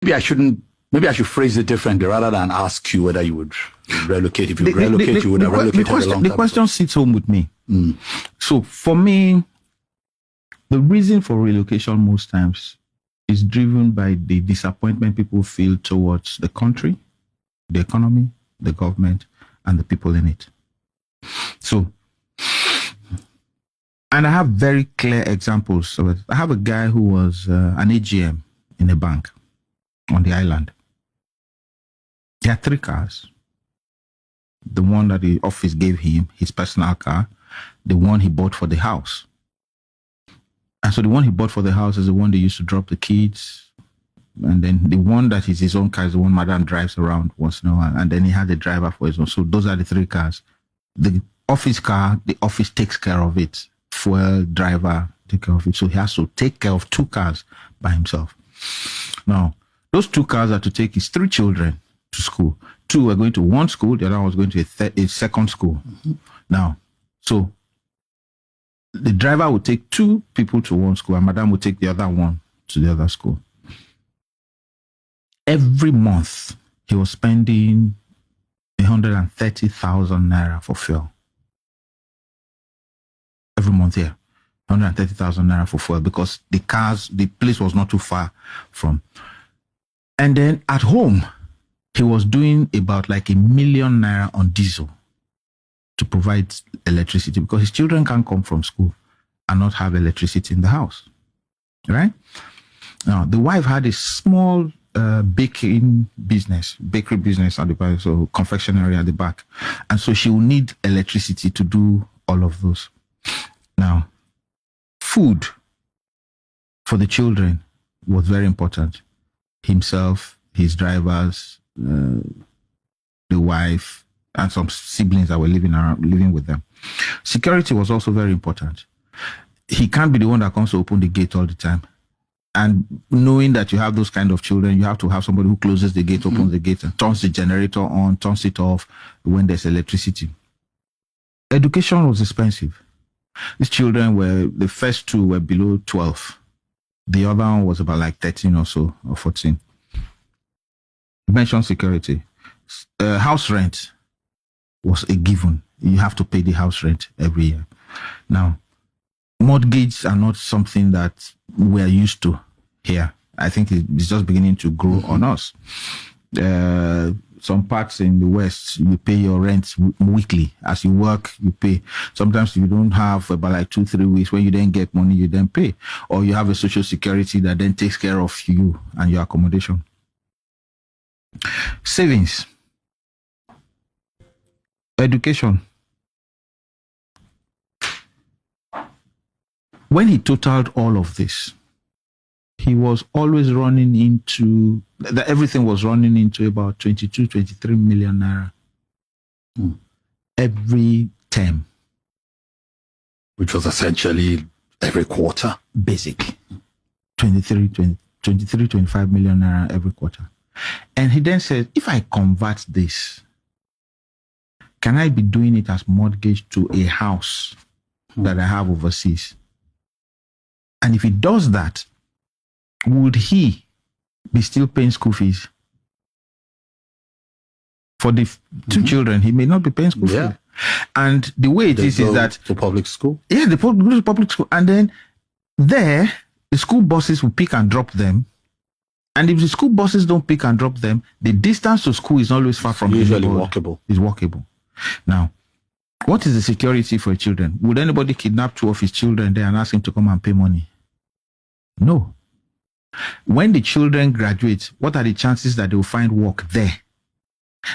maybe I shouldn't. Maybe I should phrase it differently rather than ask you whether you would relocate. If you relocate, you would have relocated a long time The question ago. sits home with me. So for me, the reason for relocation most times is driven by the disappointment people feel towards the country, the economy, the government, and the people in it. So, and I have very clear examples of it. I have a guy who was an AGM in a bank on the island. He had 3 cars. The one that the office gave him, his personal car, the one he bought for the house. And so the one he bought for the house is the one they used to drop the kids. And then the one that is his own car is the one madam drives around once in a while. And then he had a driver for his own. So those are the 3 cars. The office car, the office takes care of it. Fuel, driver, take care of it. So he has to take care of 2 cars by himself. Now, those 2 cars are to take his 3 children to school. 2 were going to one school, the other one was going to a second school. Now, so the driver would take 2 people to one school and madam would take the other one to the other school. Every month, he was spending 130,000 naira for fuel. Every month here, 130,000 naira for fuel because the place was not too far from. And then at home, he was doing about like 1 million naira on diesel to provide electricity because his children can't come from school and not have electricity in the house, right? Now, the wife had a small bakery business at the back, so confectionery at the back. And so she will need electricity to do all of those. Now, food for the children was very important. Himself, his drivers, the wife, and some siblings that were living with them. Security was also very important. He can't be the one that comes to open the gate all the time. And knowing that you have those kind of children, you have to have somebody who closes the gate, opens the gate, and turns the generator on, turns it off when there's electricity. Education was expensive. These children the first 2 were below 12. The other one was about like 13 or so, or 14. You mentioned security. House rent was a given. You have to pay the house rent every year. Now, mortgages are not something that we're used to here. I think it's just beginning to grow on us. Some parts in the West, you pay your rent weekly. As you work, you pay. Sometimes you don't have about like 2-3 weeks. When you then get money, you then pay. Or you have a social security that then takes care of you and your accommodation. Savings. Education. When he totaled all of this, he was always running into, everything was running into about 22, 23 million naira every term. Which was essentially every quarter. Basic. 23, 25 million naira every quarter. And he then said, if I convert this, can I be doing it as mortgage to a house that I have overseas? And if he does that, would he be still paying school fees? For the 2 children, he may not be paying school fees. And the way it is that... to public school? Yeah, they go to public school. And then there, the school buses will pick and drop them. And if the school buses don't pick and drop them, the distance to school is always far from usually walkable. It's walkable. Now, what is the security for children? Would anybody kidnap 2 of his children there and ask him to come and pay money? No. When the children graduate, what are the chances that they will find work there?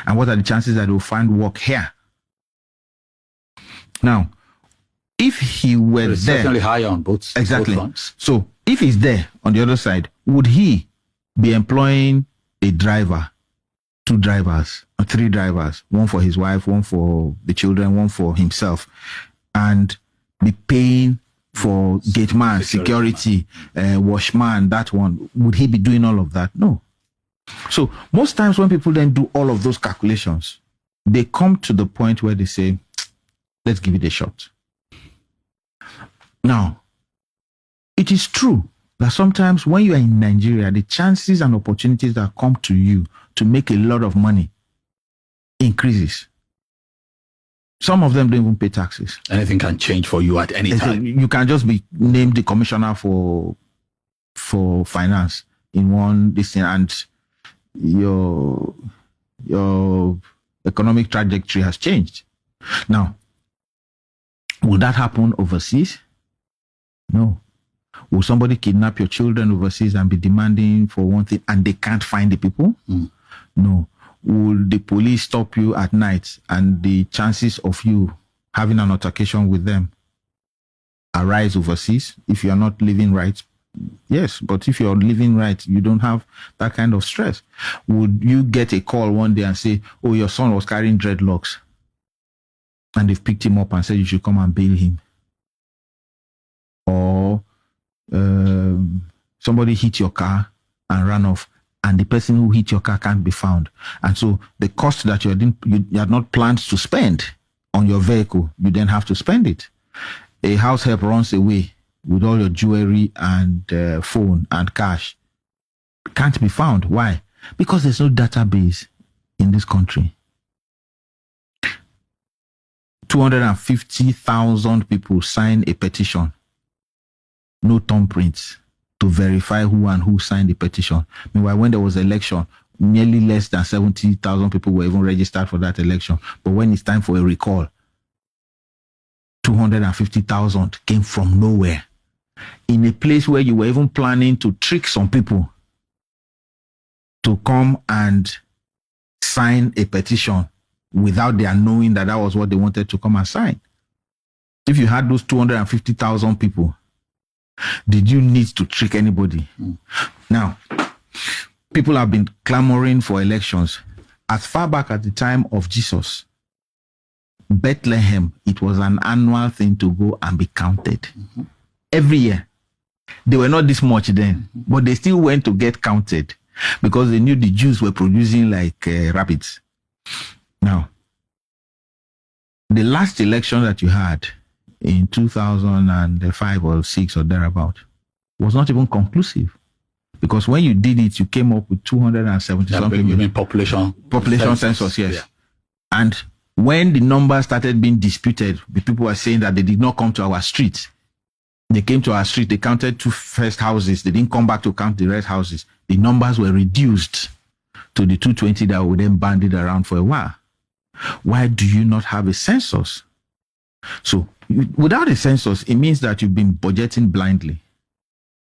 And what are the chances that they will find work here? Now, if he were it's there... certainly higher on both fronts. So, if he's there on the other side, would he be employing a driver, 2 drivers, or 3 drivers, one for his wife, one for the children, one for himself, and be paying for gate man, security, washman, that one? Would he be doing all of that? No. So most times when people then do all of those calculations, they come to the point where they say, let's give it a shot. Now, it is true that sometimes when you are in Nigeria, the chances and opportunities that come to you to make a lot of money increases. Some of them don't even pay taxes. Anything can change for you at any time. You can just be named the commissioner for finance in one this thing, and your economic trajectory has changed. Now, will that happen overseas? No. Will somebody kidnap your children overseas and be demanding for one thing and they can't find the people? No. Will the police stop you at night and the chances of you having an altercation with them arise overseas if you are not living right? Yes, but if you're living right, you don't have that kind of stress. Would you get a call one day and say, oh, your son was carrying dreadlocks and they've picked him up and said you should come and bail him? Or somebody hit your car and ran off, and the person who hit your car can't be found. And so the cost that you had not planned to spend on your vehicle, you then have to spend it. A house help runs away with all your jewelry and phone and cash. Can't be found. Why? Because there's no database in this country. 250,000 people sign a petition. No thumbprints to verify who and who signed the petition. Meanwhile, when there was election, nearly less than 70,000 people were even registered for that election. But when it's time for a recall, 250,000 came from nowhere. In a place where you were even planning to trick some people to come and sign a petition without their knowing that that was what they wanted to come and sign. If you had those 250,000 people, did you need to trick anybody? Now, people have been clamoring for elections. As far back at the time of Jesus, Bethlehem, it was an annual thing to go and be counted. Every year. They were not this much then, but they still went to get counted because they knew the Jews were producing like rabbits. Now, the last election that you had in 2005 or 6 or thereabout was not even conclusive, because when you did it, you came up with 270 something. You mean population census, yes. Yeah. And when the numbers started being disputed, the people were saying that they did not come to our street. They came to our street, they counted 2 first houses, they didn't come back to count the rest houses. The numbers were reduced to the 220 that would then banded around for a while. Why do you not have a census? So without a census, it means that you've been budgeting blindly,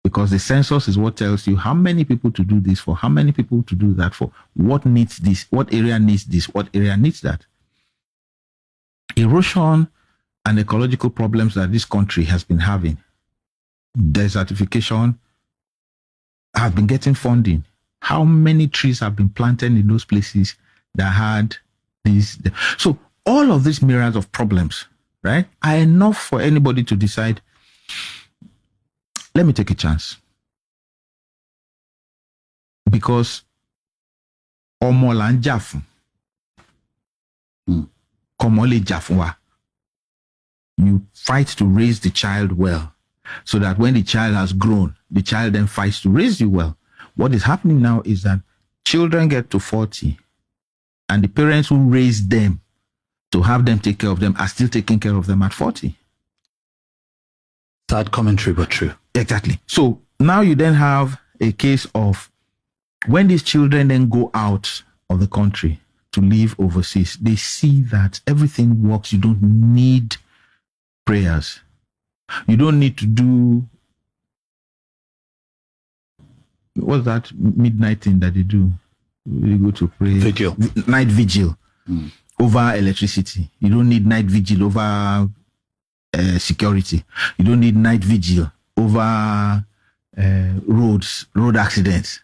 because the census is what tells you how many people to do this for, how many people to do that for, what needs this, what area needs this, what area needs that. Erosion and ecological problems that this country has been having, desertification, have been getting funding. How many trees have been planted in those places that had these? So all of these myriads of problems, right, are enough for anybody to decide, let me take a chance. Because ọmọ là ń jà fún. Kọ́mọ lè jà fún wa. You fight to raise the child well, so that when the child has grown, the child then fights to raise you well. What is happening now is that children get to 40, and the parents who raised them to have them take care of them are still taking care of them at 40. Sad commentary, but true. Exactly. So now you then have a case of when these children then go out of the country to live overseas, they see that everything works. You don't need prayers. You don't need to do, what's that midnight thing that they do? You go to pray. Vigil. Night vigil over electricity. You don't need night vigil over security. You don't need night vigil over road accidents.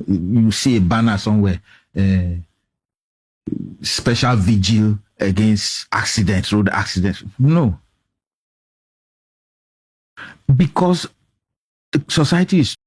You see a banner somewhere, special vigil against accidents, road accidents. No. Because society is